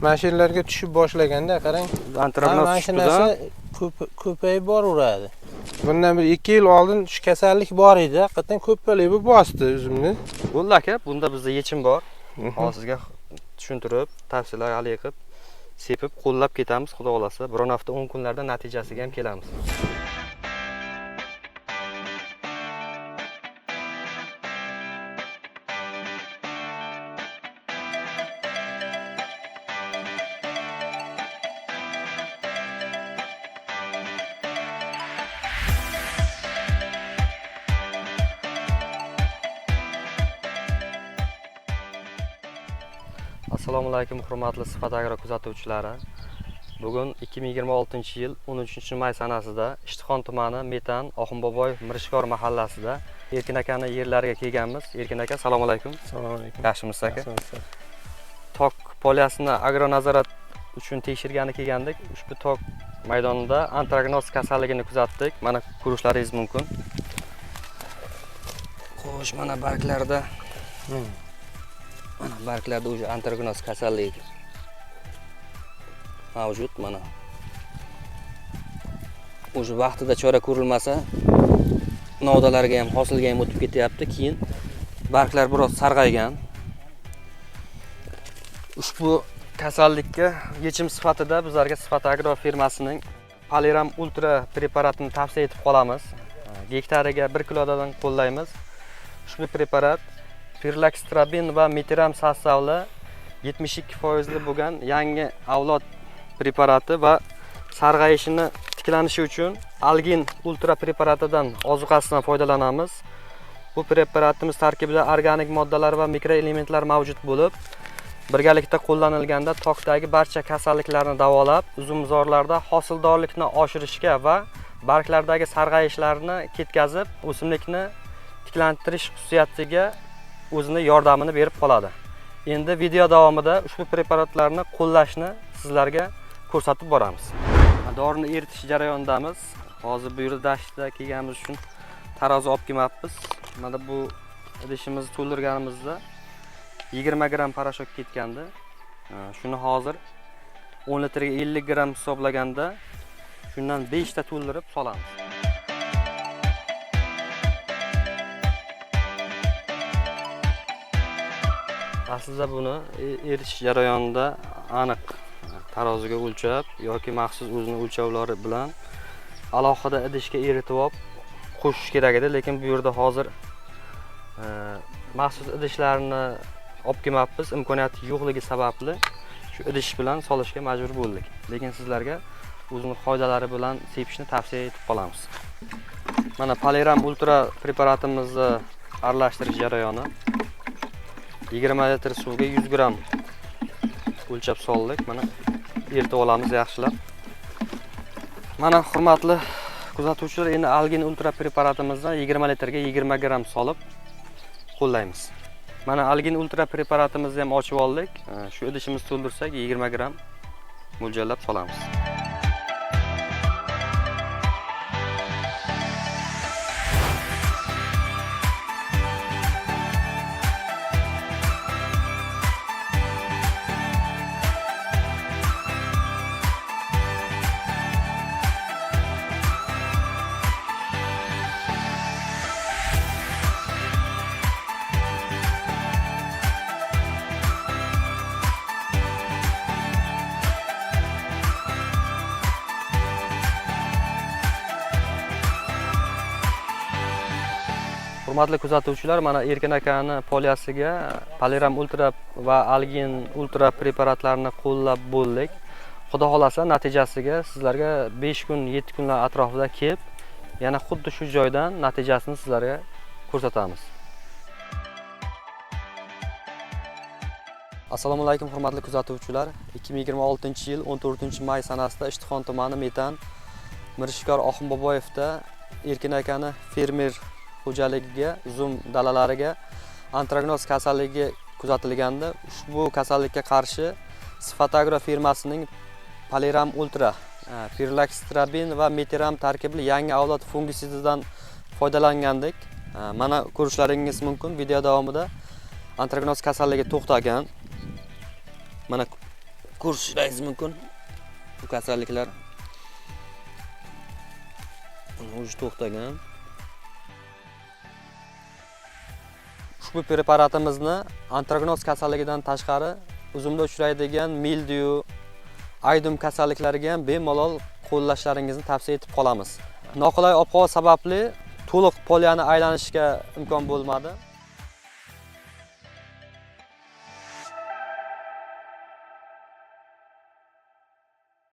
mashinalarga tushib boshlaganda qarang, Antragnos mashinasi ko'payib boraveradi. Bundan bir 2 yil oldin shu kasallik bor edi, haqiqatan ko'palik bo'lib bosdi o'zimni. Bo'ldi aka, bunda bizda yechim bor. Hozir sizga tushuntirib, tavsiyalar alik qilib, sepib qo'llab ketamiz, xudo xolasa. Bir hafta 10 kunlarda natijasiga ham kelamiz. Assalomu alaykum hurmatli Sifat Agro kuzatuvchilari. Bugun 2026-yil 13-may sanasida Ishtixon tumani Metan Oxunboboyev Mirishkor mahallasida Erkin akani yerlariga kelganmiz. Erkin aka, assalomu alaykum. Assalomu alaykum. Yaxshimisiz aka? Tok poliyasini agro nazorat uchun tekshirgani kelgandik. Ushbu tok maydonida antragnos kasalligini kuzatdik. Mana ko'rishlaringiz mumkin. Xo'sh, mana barglarda mana barglarda o'sha antragnos kasalligi mavjud. Mana o'sha vaqtida chora ko'rilmasa, novdalarga ham, hosilga ham o'tib ketyapti. Keyin barglar biroz sarg'aygan. Ushbu kasallikka yechim sifatida bizlarga Sifat Agro firmasining Paliram Ultra preparatini tavsiya etib qolamiz. Gektariga 1 kilodan qo'llaymiz. Ushbu preparat Firlaxstrabin va Metiram sostavli 72% bo'lgan yangi avlod preparati va sarg'ayishini tiklanishi uchun Algin Ultra preparatidan ozuqasidan foydalanamiz. Bu preparatimiz tarkibida organik moddalar va mikroelementlar mavjud bo'lib, birgalikda qo'llanilganda tokdagi barcha kasalliklarni davolab, uzumzorlarda hosildorlikni oshirishga va barglardagi sarg'ayishlarni ketkazib, o'simlikni tiklantirish xususiyatiga o'zini yordamini berib qoladi. Endi video davomida ushbu preparatlarni qo'llashni sizlarga ko'rsatib boramiz. Dorini eritish jarayonidamiz. Hozir bu yerda dashtda kelganimiz uchun tarozi olib kelmoqmiz. Mana bu idishimizni to'ldirganimizda 20 gram parashok ketgandi. Shuni hozir 10 litrga 50 gram hisoblaganda shundan 5 ta to'ldirib solamiz. Aslida buni eritish jarayonida aniq taroziga o'lchab yoki maxsus o'zining o'lchovlari bilan alohida idishga eritib olib qo'shish kerak edi, lekin bu yerda hozir maxsus idishlarni olib kelmoqmiz. Imkoniyati yo'qligi sababli shu idish bilan solishga majbur bo'ldik. Lekin sizlarga o'zining foydalari bilan sepishni tavsiya etib qolamiz. Mana Paliram Ultra preparatimizni aralashtirish jarayoni. 20 litr suvga 100 gram o'lchab soldik. Mana eritib olamiz yaxshilab. Mana hurmatli kuzatuvchilar, endi Algin Ultra preparatimizni 20 litrga 20 gram solib qo'llaymiz. Mana Algin Ultra preparatimizni ham ochib oldik. Shu idishimizni to'ldirsak 20 gram mo'ljallab solamiz. Hurmatli kuzatuvchilar, mana Erkin akani poliyasiga Paliram Ultra va Algin Ultra preparatlarini qo'llab bo'ldik. Xudo xolasa natijasiga sizlarga 5 kun, 7 kunlar atrofida kelib, yana xuddi shu joydan natijasini sizlarga ko'rsatamiz. Assalomu alaykum hurmatli kuzatuvchilar. 2026-yil 14-may sanasida Ishtixon tumani Metan Mirishkor Oxunboboyevda Erkin akani fermer xo'jaligiga, uzum dalalariga antragnos kasalligi kuzatilganda, ushbu kasallikka qarshi Sifat Agro firmasining Paliram Ultra, Firlaxstrabin va Metiram tarkibli yangi avlod fungisididan foydalangandik. Mana ko'rishlaringiz mumkin video davomida antragnos kasalligi to'xtagan. Mana ko'rishingiz mumkin. Bu kasalliklar уже to'xtagan. Ushbu preparatimizni antraknoz kasalligidan tashqari uzumda uchraydigan mildiyu, aydum kasalliklariga ham bemalol qo'llashlaringizni tavsiya etib qolamiz. Noqulay ob-havo sababli to'liq poliyani aylanishga imkon bo'lmadi.